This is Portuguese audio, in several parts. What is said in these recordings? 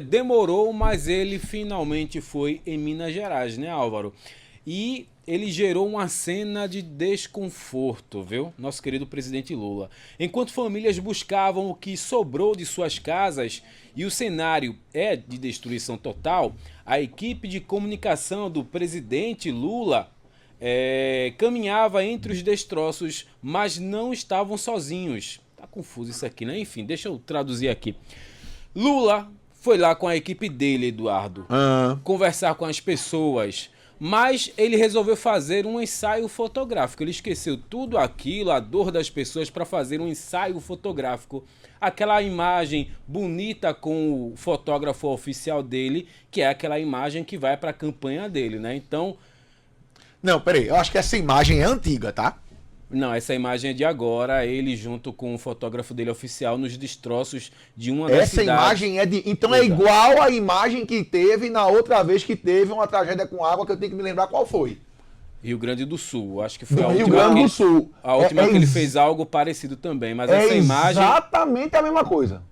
Demorou, mas ele finalmente foi em Minas Gerais, né, Álvaro? E ele gerou uma cena de desconforto, viu? Nosso querido presidente Lula. Enquanto famílias buscavam o que sobrou de suas casas e o cenário é de destruição total, a equipe de comunicação do presidente Lula caminhava entre os destroços, mas não estavam sozinhos. Tá confuso isso aqui, né? Enfim, deixa eu traduzir aqui. Lula foi lá com a equipe dele, Eduardo, conversar com as pessoas, mas ele resolveu fazer um ensaio fotográfico. Ele esqueceu tudo aquilo, a dor das pessoas, para fazer um ensaio fotográfico. Aquela imagem bonita com o fotógrafo oficial dele, que é aquela imagem que vai para a campanha dele, né? Então... Não, peraí, eu acho que essa imagem é antiga, tá? Não, essa imagem é de agora, ele junto com o fotógrafo dele oficial nos destroços de uma das cidades. Essa imagem é de... Então é igual a imagem que teve na outra vez que teve uma tragédia com água, que eu tenho que me lembrar qual foi. Rio Grande do Sul, acho que foi Rio Grande do Sul. A última que ele fez algo parecido também, mas essa imagem... exatamente a mesma coisa.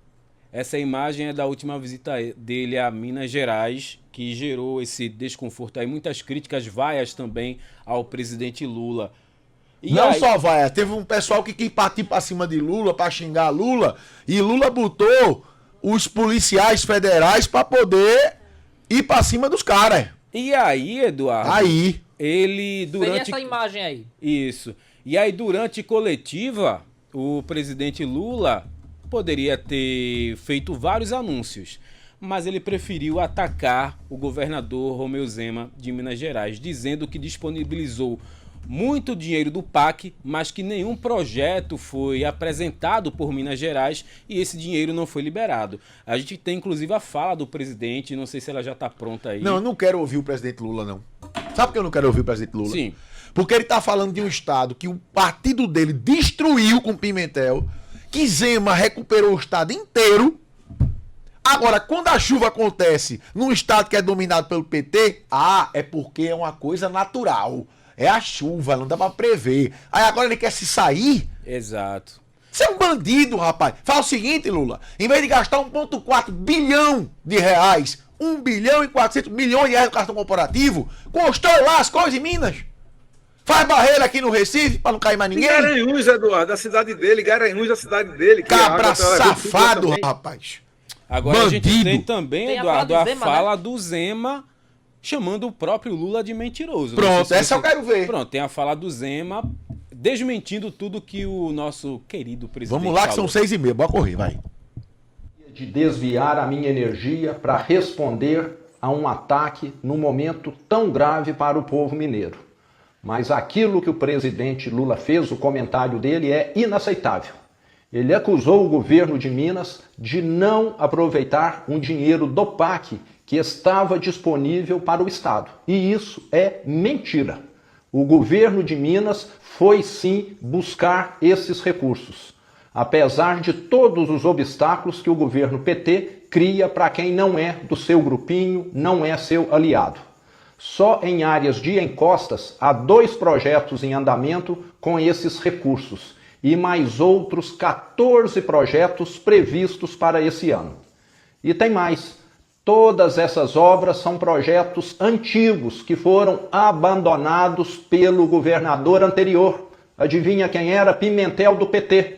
Essa imagem é da última visita dele a Minas Gerais, que gerou esse desconforto aí, muitas críticas, vaias também ao presidente Lula. E não aí... só vai, teve um pessoal que quis partir pra cima de Lula, pra xingar Lula, e Lula botou os policiais federais pra poder ir pra cima dos caras. E aí, Eduardo? Aí. Ele, durante... Tem essa imagem aí. Isso. E aí, durante coletiva, o presidente Lula poderia ter feito vários anúncios, mas ele preferiu atacar o governador Romeu Zema de Minas Gerais, dizendo que disponibilizou muito dinheiro do PAC, mas que nenhum projeto foi apresentado por Minas Gerais e esse dinheiro não foi liberado. A gente tem inclusive a fala do presidente, não sei se ela já está pronta aí. Não, eu não quero ouvir o presidente Lula, não. Sabe por que eu não quero ouvir o presidente Lula? Sim. Porque ele está falando de um estado que o partido dele destruiu com Pimentel, que Zema recuperou o estado inteiro. Agora, quando a chuva acontece num estado que é dominado pelo PT, é porque é uma coisa natural. É a chuva, não dá pra prever. Aí agora ele quer se sair? Exato. Você é um bandido, rapaz. Fala o seguinte, Lula. Em vez de gastar 1,4 bilhão de reais, 1 bilhão e 400 milhões de reais no cartão corporativo, constrói lá as coisas em Minas. Faz barreira aqui no Recife pra não cair mais ninguém. Garanhuns, Eduardo, da cidade dele. Garanhuns, da cidade dele. Cabra safado, rapaz. Agora bandido. A gente tem também, tem Eduardo, a fala do Zema chamando o próprio Lula de mentiroso. Pronto, essa eu quero ver. Pronto, tem a fala do Zema desmentindo tudo que o nosso querido presidente Vamos lá, que falou. são 6h30. Bora correr, vai. De desviar a minha energia para responder a um ataque num momento tão grave para o povo mineiro. Mas aquilo que o presidente Lula fez, o comentário dele é inaceitável. Ele acusou o governo de Minas de não aproveitar um dinheiro do PAC que estava disponível para o Estado. E isso é mentira. O governo de Minas foi sim buscar esses recursos, apesar de todos os obstáculos que o governo PT cria para quem não é do seu grupinho, não é seu aliado. Só em áreas de encostas há 2 projetos em andamento com esses recursos e mais outros 14 projetos previstos para esse ano. E tem mais. Todas essas obras são projetos antigos que foram abandonados pelo governador anterior. Adivinha quem era? Pimentel do PT.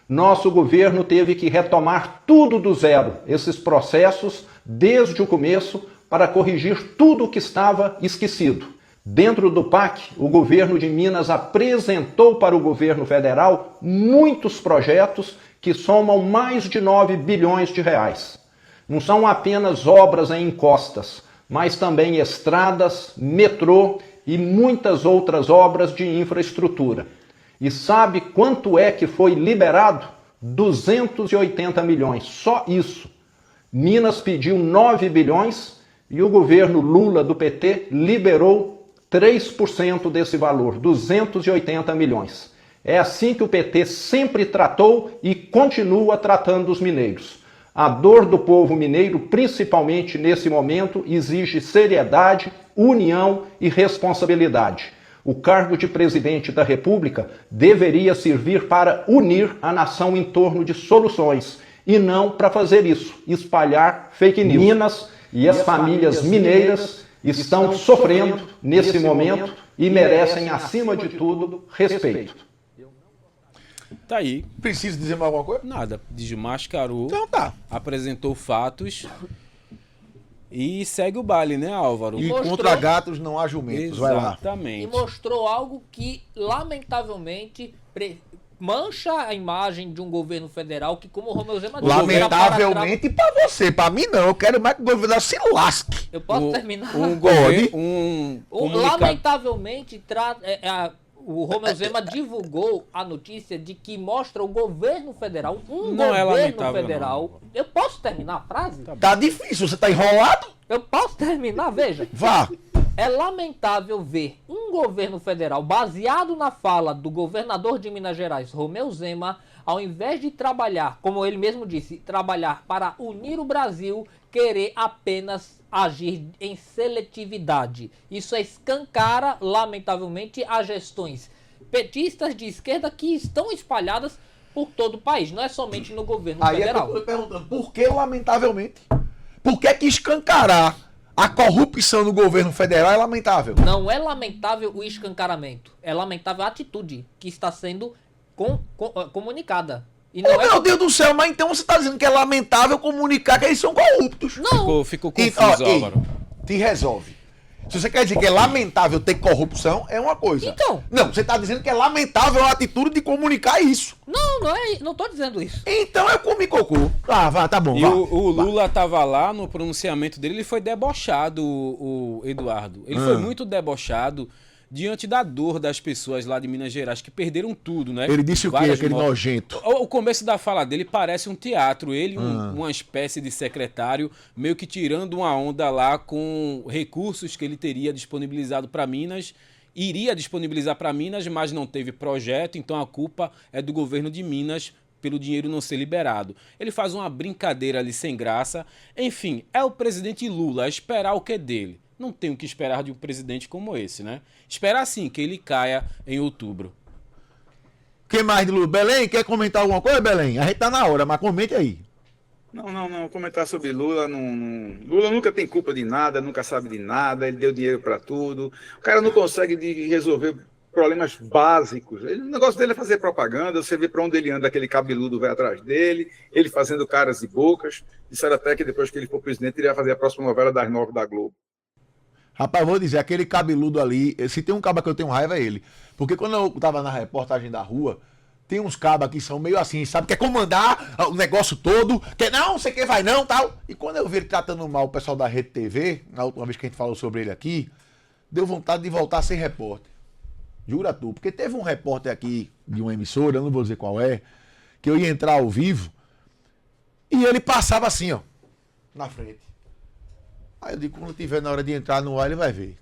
Nosso governo teve que retomar tudo do zero, esses processos, desde o começo, para corrigir tudo o que estava esquecido. Dentro do PAC, o governo de Minas apresentou para o governo federal muitos projetos que somam mais de 9 bilhões de reais. Não são apenas obras em encostas, mas também estradas, metrô e muitas outras obras de infraestrutura. E sabe quanto é que foi liberado? 280 milhões, só isso. Minas pediu 9 bilhões e o governo Lula do PT liberou 3% desse valor, 280 milhões. É assim que o PT sempre tratou e continua tratando os mineiros. A dor do povo mineiro, principalmente nesse momento, exige seriedade, união e responsabilidade. O cargo de presidente da República deveria servir para unir a nação em torno de soluções, e não para fazer isso, espalhar fake news. Minas e as famílias mineiras estão sofrendo nesse momento e merecem, acima de tudo, respeito. Tá aí. Preciso dizer mais alguma coisa? Nada. Desmascarou. Então tá. Apresentou fatos. E segue o baile, né, Álvaro? E Mostrou- contra gatos não há jumentos. Vai lá. E Exatamente. mostrou algo que, lamentavelmente, mancha a imagem de um governo federal que, como o Romeu Zema disse, era para Lamentavelmente pra você, pra mim não. Eu quero mais que o governo se lasque. Eu posso terminar? Lamentavelmente. Lamentavelmente, o Romeu Zema divulgou a notícia de que mostra o governo federal, Não é governo lamentável, federal. não. Eu posso terminar a frase? Tá difícil, você tá enrolado? Eu posso terminar, veja. Vá. É lamentável ver um governo federal baseado na fala do governador de Minas Gerais, Romeu Zema, ao invés de trabalhar, como ele mesmo disse, trabalhar para unir o Brasil, querer apenas agir em seletividade. Isso escancara, lamentavelmente, as gestões petistas de esquerda que estão espalhadas por todo o país, não é somente no governo Aí federal. é que eu tô perguntando, por que lamentavelmente? Por que escancarar a corrupção no governo federal é lamentável? Não é lamentável o escancaramento, é lamentável a atitude que está sendo comunicada. E não Oh, meu Deus do céu, mas então você tá dizendo que é lamentável comunicar que eles são corruptos. Não, Ficou E, confuso, ó, ei, Álvaro. te resolve. Se você quer dizer que é lamentável ter corrupção, é uma coisa. Então. Não, você tá dizendo que é lamentável a atitude de comunicar isso. não tô dizendo isso. Então eu comi cocô. Ah, vá, tá bom. E vá. o Lula tava lá no pronunciamento dele, ele foi debochado, o Eduardo. Ele foi muito debochado diante da dor das pessoas lá de Minas Gerais, que perderam tudo, né? Ele disse o quê, Várias aquele mortes. nojento? O começo da fala dele parece um teatro. Ele, uma espécie de secretário, meio que tirando uma onda lá com recursos que ele teria disponibilizado para Minas. Iria disponibilizar para Minas, mas não teve projeto, então a culpa é do governo de Minas pelo dinheiro não ser liberado. Ele faz uma brincadeira ali sem graça. Enfim, é o presidente Lula. Esperar o que dele? Não tem o que esperar de um presidente como esse, né? Esperar sim que ele caia em outubro. Quem mais de Lula? Belém, quer comentar alguma coisa, Belém? A gente tá na hora, mas comente aí. Não. Comentar sobre Lula, Lula nunca tem culpa de nada, nunca sabe de nada, ele deu dinheiro para tudo. O cara não consegue resolver problemas básicos. O negócio dele é fazer propaganda, você vê para onde ele anda, aquele cabeludo vai atrás dele, ele fazendo caras e bocas. Disseram até que depois que ele for presidente, ele ia fazer a próxima novela das 9 da Globo. Rapaz, vou dizer, aquele cabeludo ali, se tem um caba que eu tenho raiva é ele. Porque quando eu tava na reportagem da rua, tem uns cabas que são meio assim, sabe? Quer comandar o negócio todo, quer não, você quer vai não, tal. E quando eu vi ele tratando mal o pessoal da Rede TV, na última vez que a gente falou sobre ele aqui, deu vontade de voltar a ser repórter. Jura tu, porque teve um repórter aqui de uma emissora, eu não vou dizer qual é, que eu ia entrar ao vivo e ele passava assim, ó, na frente. Aí eu digo, quando tiver na hora de entrar no ar, ele vai ver.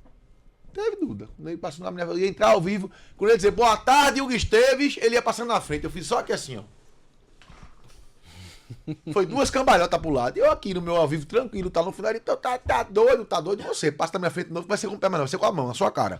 Teve dúvida. Quando ele passou na minha frente, eu ia entrar ao vivo, quando ele dizer, boa tarde, Hugo Esteves, ele ia passando na frente. Eu fiz só que assim, ó. Foi 2 cambalhotas pro lado. Eu aqui no meu ao vivo, tranquilo, tá no final, então tá doido você. Passa na minha frente de novo, vai ser com o pé, mas não, vai ser com a mão, na sua cara.